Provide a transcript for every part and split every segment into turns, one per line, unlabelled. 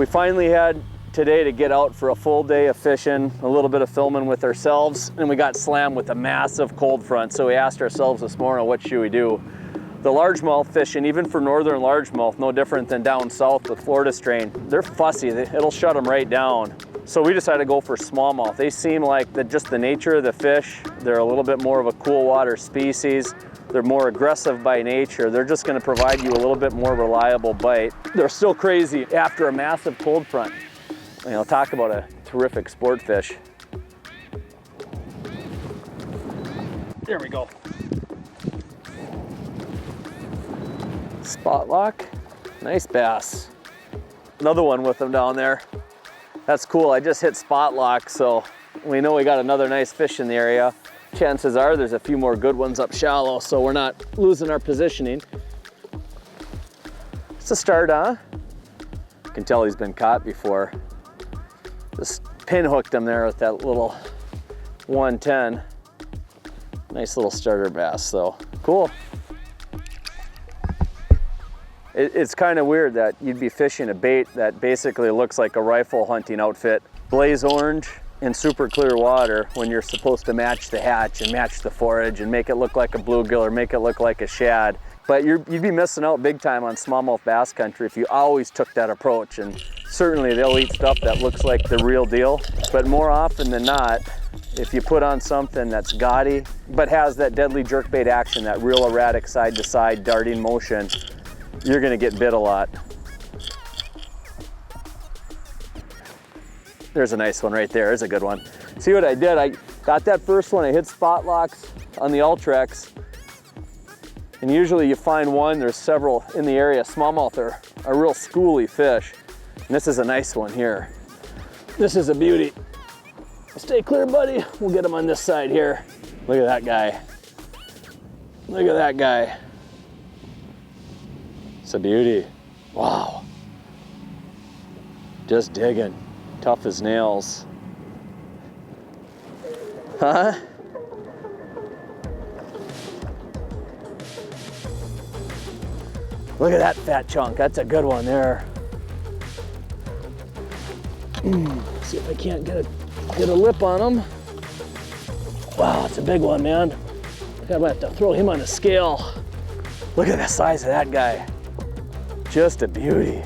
We finally had today to get out for a full day of fishing, a little bit of filming with ourselves, and we got slammed with a massive cold front. So we asked ourselves this morning, what should we do? The largemouth fishing, even for northern largemouth, no different than down south with Florida strain, they're fussy. It'll shut them right down. So we decided to go for smallmouth. They seem like just the nature of the fish, they're a little bit more of a cool water species. They're more aggressive by nature. They're just gonna provide you a little bit more reliable bite. They're still crazy after a massive cold front. You know, talk about a terrific sport fish. There we go. Spot lock, nice bass. Another one with them down there. That's cool, I just hit spot lock, so we know we got another nice fish in the area. Chances are there's a few more good ones up shallow, so we're not losing our positioning. It's a start, huh? You can tell he's been caught before. Just pin hooked him there with that little 110. Nice little starter bass, though. Cool. It's kind of weird that you'd be fishing a bait that basically looks like a rifle hunting outfit. Blaze orange in super clear water when you're supposed to match the hatch and match the forage and make it look like a bluegill or make it look like a shad. But you'd be missing out big time on smallmouth bass country if you always took that approach. And certainly they'll eat stuff that looks like the real deal. But more often than not, if you put on something that's gaudy, but has that deadly jerkbait action, that real erratic side to side darting motion, you're gonna get bit a lot. There's a nice one right there, there's a good one. See what I did? I got that first one, I hit spot locks on the Ultrex. And usually you find one, there's several in the area. Smallmouth are a real schooly fish. And this is a nice one here. This is a beauty. Stay clear, buddy. We'll get him on this side here. Look at that guy. Look at that guy. It's a beauty. Wow. Just digging. Tough as nails. Huh? Look at that fat chunk. That's a good one there. See if I can't get a lip on him. Wow, it's a big one, man. I might have to throw him on a scale. Look at the size of that guy. Just a beauty.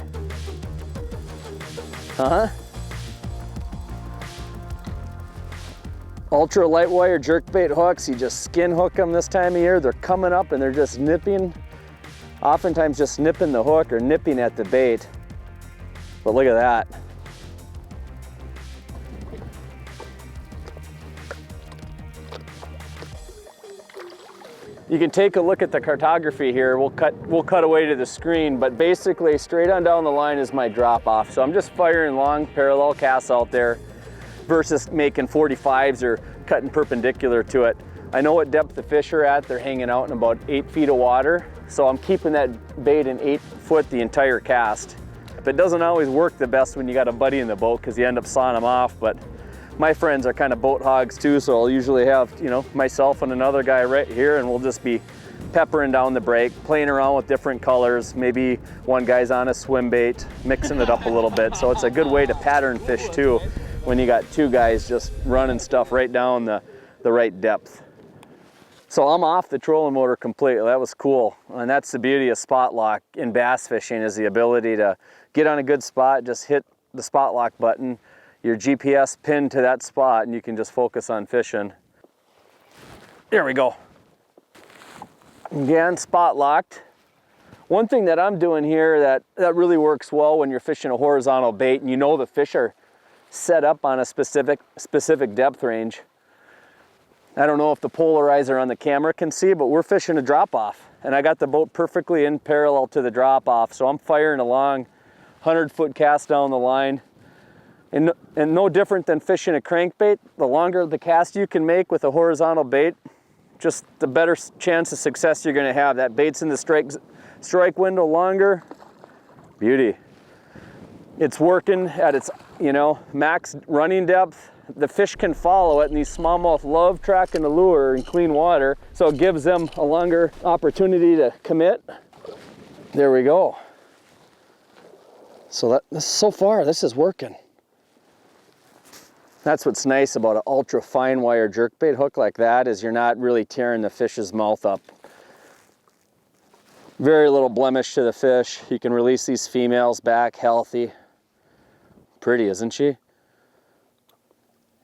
Huh? Ultra light wire jerkbait hooks, you just skin hook them this time of year. They're coming up and they're just nipping, oftentimes just nipping the hook or nipping at the bait. But look at that. You can take a look at the cartography here. We'll cut away to the screen, but basically straight on down the line is my drop off. So I'm just firing long parallel casts out there versus making 45s or cutting perpendicular to it. I know what depth the fish are at. They're hanging out in about 8 feet of water. So I'm keeping that bait in 8 foot the entire cast. It doesn't always work the best when you got a buddy in the boat because you end up sawing them off, but my friends are kind of boat hogs too, so I'll usually have, you know, myself and another guy right here, and we'll just be peppering down the break, playing around with different colors. Maybe one guy's on a swim bait, mixing it up a little bit. So it's a good way to pattern fish too, when you got two guys just running stuff right down the right depth. So I'm off the trolling motor completely. That was cool. And that's the beauty of spot lock in bass fishing, is the ability to get on a good spot, just hit the spot lock button, your GPS pinned to that spot, and you can just focus on fishing. There we go. Again, spot locked. One thing that I'm doing here that really works well when you're fishing a horizontal bait and you know the fish are set up on a specific depth range. I don't know if the polarizer on the camera can see, but we're fishing a drop off, and I got the boat perfectly in parallel to the drop off. So I'm firing a long 100-foot cast down the line. And no different than fishing a crankbait, the longer the cast you can make with a horizontal bait, just the better chance of success you're gonna have. That bait's in the strike window longer, beauty. It's working at its, you know, max running depth. The fish can follow it, and these smallmouth love tracking the lure in clean water, so it gives them a longer opportunity to commit. There we go. So so far, this is working. That's what's nice about an ultra fine wire jerkbait hook like that, is you're not really tearing the fish's mouth up. Very little blemish to the fish. You can release these females back healthy. Pretty, isn't she?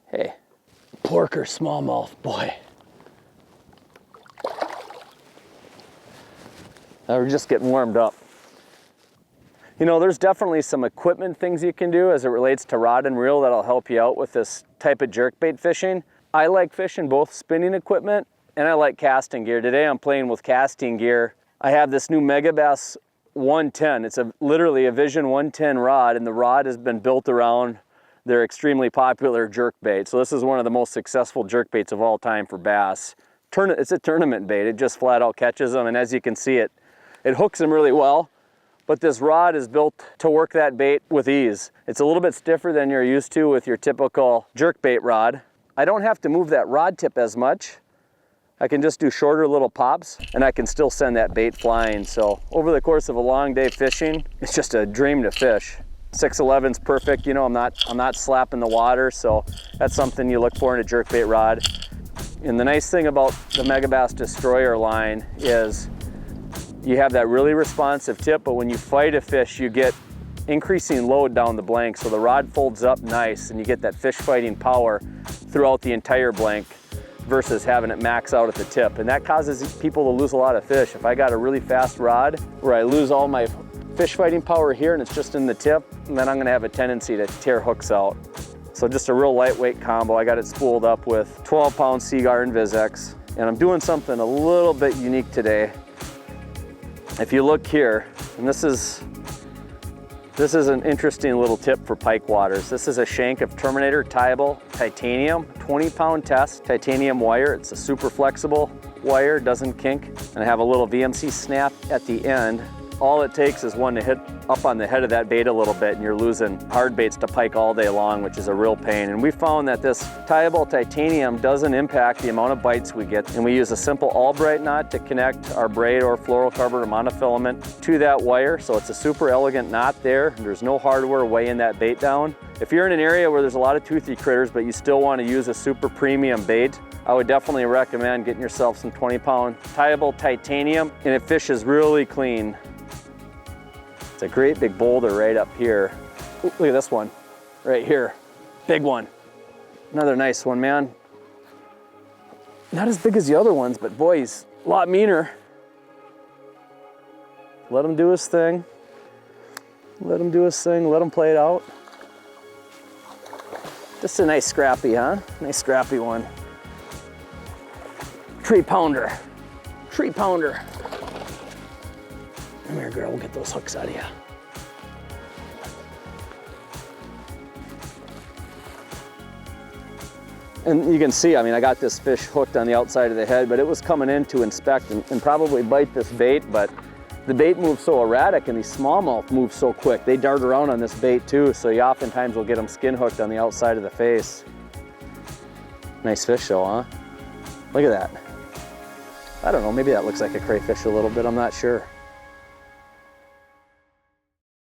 Hey, porker smallmouth, boy. Now we're just getting warmed up. You know, there's definitely some equipment things you can do as it relates to rod and reel that'll help you out with this type of jerkbait fishing. I like fishing both spinning equipment and I like casting gear. Today I'm playing with casting gear. I have this new Megabass 110. It's literally a Vision 110 rod, and the rod has been built around their extremely popular jerkbait. So this is one of the most successful jerkbaits of all time for bass. It's a tournament bait. It just flat out catches them, and as you can see, it hooks them really well. But this rod is built to work that bait with ease. It's a little bit stiffer than you're used to with your typical jerkbait rod. I don't have to move that rod tip as much. I can just do shorter little pops and I can still send that bait flying. So over the course of a long day fishing, it's just a dream to fish. 611's perfect. You know, I'm not slapping the water, so that's something you look for in a jerkbait rod. And the nice thing about the Megabass Destroyer line is you have that really responsive tip, but when you fight a fish, you get increasing load down the blank. So the rod folds up nice and you get that fish fighting power throughout the entire blank versus having it max out at the tip. And that causes people to lose a lot of fish. If I got a really fast rod where I lose all my fish fighting power here and it's just in the tip, then I'm gonna have a tendency to tear hooks out. So just a real lightweight combo. I got it spooled up with 12-pound Seaguar Invis-X, and I'm doing something a little bit unique today. If you look here, and this is an interesting little tip for pike waters. This is a shank of Terminator Tieable titanium, 20-pound test titanium wire. It's a super flexible wire, doesn't kink, and I have a little VMC snap at the end. All it takes is one to hit up on the head of that bait a little bit and you're losing hard baits to pike all day long, which is a real pain. And we found that this Tieable titanium doesn't impact the amount of bites we get. And we use a simple Albright knot to connect our braid or fluorocarbon or monofilament to that wire. So it's a super elegant knot there. There's no hardware weighing that bait down. If you're in an area where there's a lot of toothy critters, but you still want to use a super premium bait, I would definitely recommend getting yourself some 20-pound Tieable titanium, and it fishes really clean. It's a great big boulder right up here. Ooh, look at this one, right here. Big one. Another nice one, man. Not as big as the other ones, but boy, he's a lot meaner. Let him do his thing. Let him do his thing, let him play it out. Just a nice scrappy, huh? Nice scrappy one. 3-pounder. 3-pounder. Come here, girl, we'll get those hooks out of you. And you can see, I mean, I got this fish hooked on the outside of the head, but it was coming in to inspect and probably bite this bait, but the bait moves so erratic and these smallmouth move so quick. They dart around on this bait too, so you oftentimes will get them skin hooked on the outside of the face. Nice fish though, huh? Look at that. I don't know, maybe that looks like a crayfish a little bit, I'm not sure.